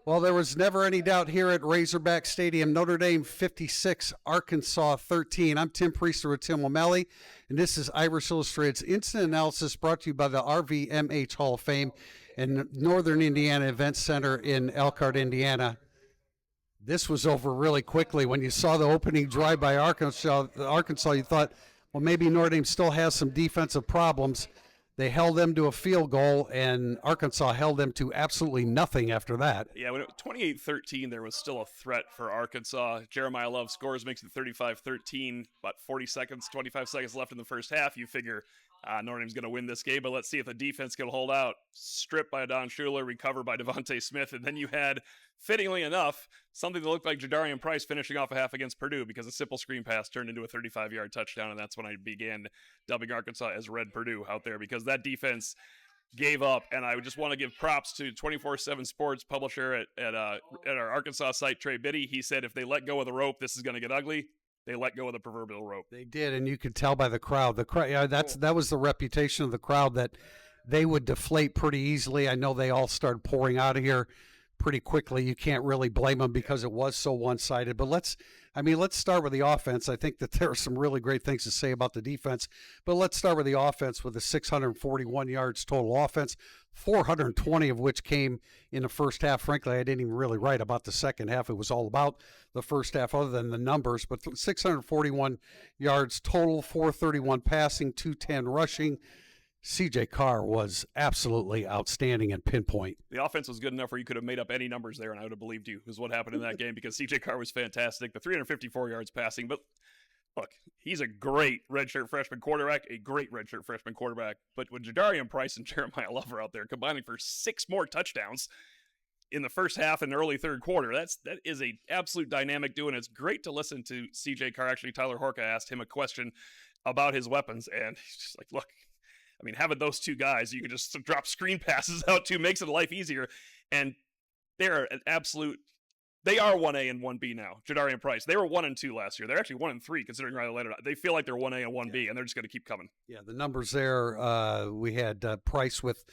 Well, there was never any doubt here at Razorback Stadium. Notre Dame 56, Arkansas 13. I'm Tim Priester with Tim O'Malley, and this is Irish Illustrated's Instant Analysis brought to you by the RVMH Hall of Fame and Northern Indiana Event Center in Elkhart, Indiana. This was over really quickly. When you saw the opening drive by Arkansas, you thought, well, maybe Notre Dame still has some defensive problems. They held them to a field goal, and Arkansas held them to absolutely nothing after that. Yeah, when it was 28-13, there was still a threat for Arkansas. Jeremiah Love scores, makes it 35-13, about 25 seconds left in the first half. You figure Notre Dame's going to win this game, but let's see if the defense can hold out. Stripped by Don Schuler, recovered by Devontae Smith, and then you had, fittingly enough, something that looked like Jadarian Price finishing off a half against Purdue because a simple screen pass turned into a 35-yard touchdown, and that's when I began dubbing Arkansas as Red Purdue out there because that defense gave up, and I just want to give props to 24/7 Sports publisher at our Arkansas site, Trey Biddy. He said if they let go of the rope, this is going to get ugly. They let go of the proverbial rope. They did, and you could tell by the crowd. That was the reputation of the crowd, that they would deflate pretty easily. I know they all started pouring out of here pretty quickly. You can't really blame them because it was so one-sided. But let's start with the offense. I think that there are some really great things to say about the defense. But let's start with the offense with the 641 yards total offense, 420 of which came in the first half. Frankly, I didn't even really write about the second half. It was all about the first half other than the numbers. But 641 yards total, 431 passing, 210 rushing. C.J. Carr was absolutely outstanding and pinpoint. The offense was good enough where you could have made up any numbers there, and I would have believed you, is what happened in that game, because C.J. Carr was fantastic. The 354 yards passing, but look, he's a great redshirt freshman quarterback, but when Jadarian Price and Jeremiah Love are out there combining for 6 more touchdowns in the first half and early third quarter, that is a absolute dynamic duo, and it's great to listen to C.J. Carr. Actually, Tyler Horka asked him a question about his weapons, and he's just like, look, I mean, having those two guys, you can just drop screen passes out to, makes it life easier. And they're an absolute, they are 1A and 1B now. Jadarian Price, they were 1 and 2 last year. They're actually 1 and 3 considering Riley Leonard. They feel like they're 1A and 1B, and they're just going to keep coming. Yeah, the numbers there, we had Price with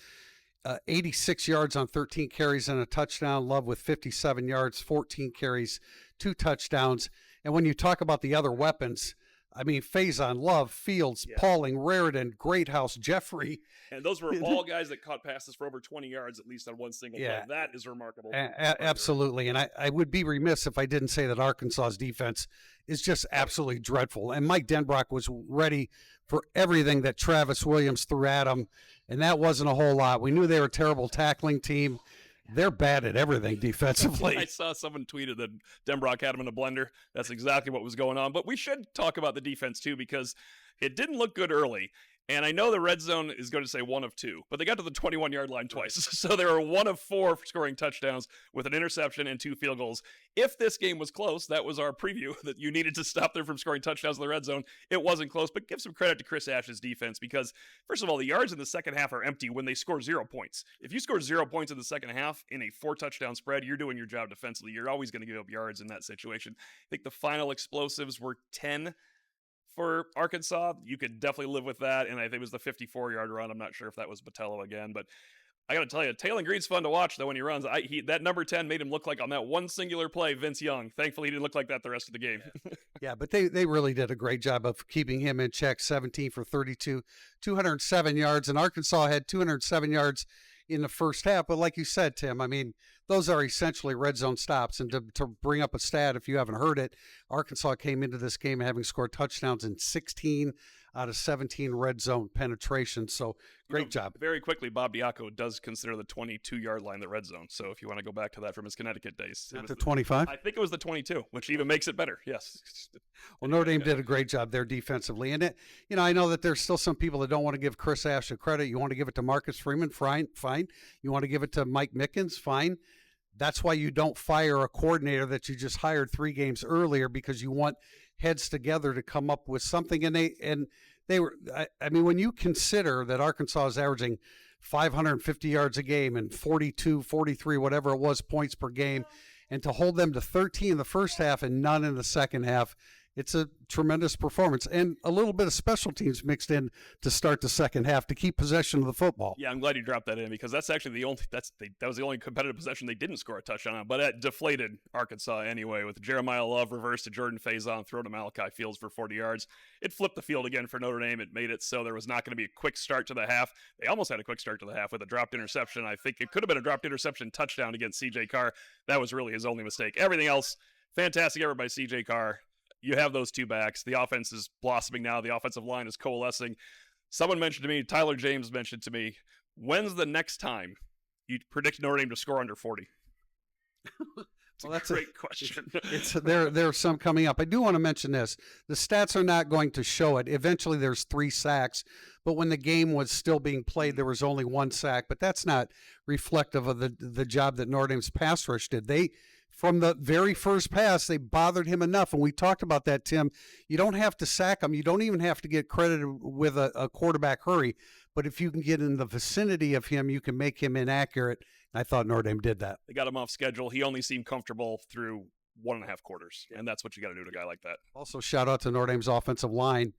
86 yards on 13 carries and a touchdown. Love with 57 yards, 14 carries, 2 touchdowns. And when you talk about the other weapons, I mean, Faison, Love, Fields, Pauling, Raritan, Greathouse, Jeffrey. And those were all guys that caught passes for over 20 yards, at least on one single play. That is remarkable. Absolutely. And I would be remiss if I didn't say that Arkansas's defense is just absolutely dreadful. And Mike Denbrock was ready for everything that Travis Williams threw at him, and that wasn't a whole lot. We knew they were a terrible tackling team. They're bad at everything defensively. I saw someone tweeted that Denbrock had him in a blender. That's exactly what was going on. But we should talk about the defense, too, because it didn't look good early. And I know the red zone is going to say 1 of 2, but they got to the 21-yard line twice. So they were 1 of 4 scoring touchdowns with an interception and 2 field goals. If this game was close, that was our preview, that you needed to stop them from scoring touchdowns in the red zone. It wasn't close, but give some credit to Chris Ash's defense because, first of all, the yards in the second half are empty when they score 0 points. If you score 0 points in the second half in a 4-touchdown spread, you're doing your job defensively. You're always going to give up yards in that situation. I think the final explosives were 10 for Arkansas. You could definitely live with that, and I think it was the 54-yard run. I'm not sure if that was Botello again, but I got to tell you, Taylor Green's fun to watch, though, when he runs. That number 10 made him look like, on that one singular play, Vince Young. Thankfully, he didn't look like that the rest of the game. Yeah, but they really did a great job of keeping him in check. 17 for 32, 207 yards, and Arkansas had 207 yards in the first half. But like you said, Tim, I mean, those are essentially red zone stops. And to bring up a stat, if you haven't heard it, Arkansas came into this game having scored touchdowns in 16 out of 17 red zone penetration. So great job. Very quickly, Bob Diaco does consider the 22-yard line the red zone. So if you want to go back to that from his Connecticut days. Not the 25? I think it was the 22, which even makes it better. Yes. Well, Notre Dame did a great job there defensively. And, I know that there's still some people that don't want to give Chris Ash the credit. You want to give it to Marcus Freeman? Fine. You want to give it to Mike Mickens? Fine. That's why you don't fire a coordinator that you just hired 3 games earlier, because you want heads together to come up with something. And they were, I mean, when you consider that Arkansas is averaging 550 yards a game and 42, 43, whatever it was, points per game, and to hold them to 13 in the first half and none in the second half, it's a tremendous performance, and a little bit of special teams mixed in to start the second half to keep possession of the football. Yeah, I'm glad you dropped that in because that's actually that was the only competitive possession they didn't score a touchdown on, but it deflated Arkansas anyway with Jeremiah Love reverse to Jordan Faison, throw to Malachi Fields for 40 yards. It flipped the field again for Notre Dame. It made it so there was not going to be a quick start to the half. They almost had a quick start to the half with a dropped interception. I think it could have been a dropped interception touchdown against CJ Carr. That was really his only mistake. Everything else, fantastic effort by CJ Carr. You have those two backs. The offense is blossoming now. The offensive line is coalescing. Someone mentioned to me, Tyler James mentioned to me, when's the next time you predict Notre Dame to score under 40? Well, that's a great question. There are some coming up. I do want to mention this. The stats are not going to show it. Eventually there's 3 sacks, but when the game was still being played, there was only 1 sack. But that's not reflective of the job that Notre Dame's pass rush did. From the very first pass, they bothered him enough. And we talked about that, Tim. You don't have to sack him. You don't even have to get credited with a quarterback hurry. But if you can get in the vicinity of him, you can make him inaccurate. I thought Notre Dame did that. They got him off schedule. He only seemed comfortable through 1.5 quarters. And that's what you got to do to a guy like that. Also, shout out to Notre Dame's offensive line.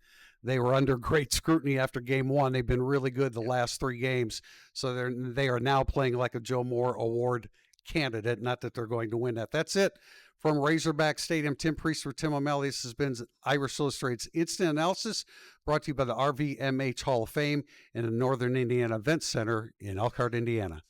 They were under great scrutiny after game 1. They've been really good the last 3 games. So they are now playing like a Joe Moore Award candidate. Not that they're going to win that. That's it from Razorback Stadium. Tim Priester, Tim O'Malley. This has been Irish Illustrated's Instant Analysis, brought to you by the RVMH Hall of Fame and the Northern Indiana Event Center in Elkhart, Indiana.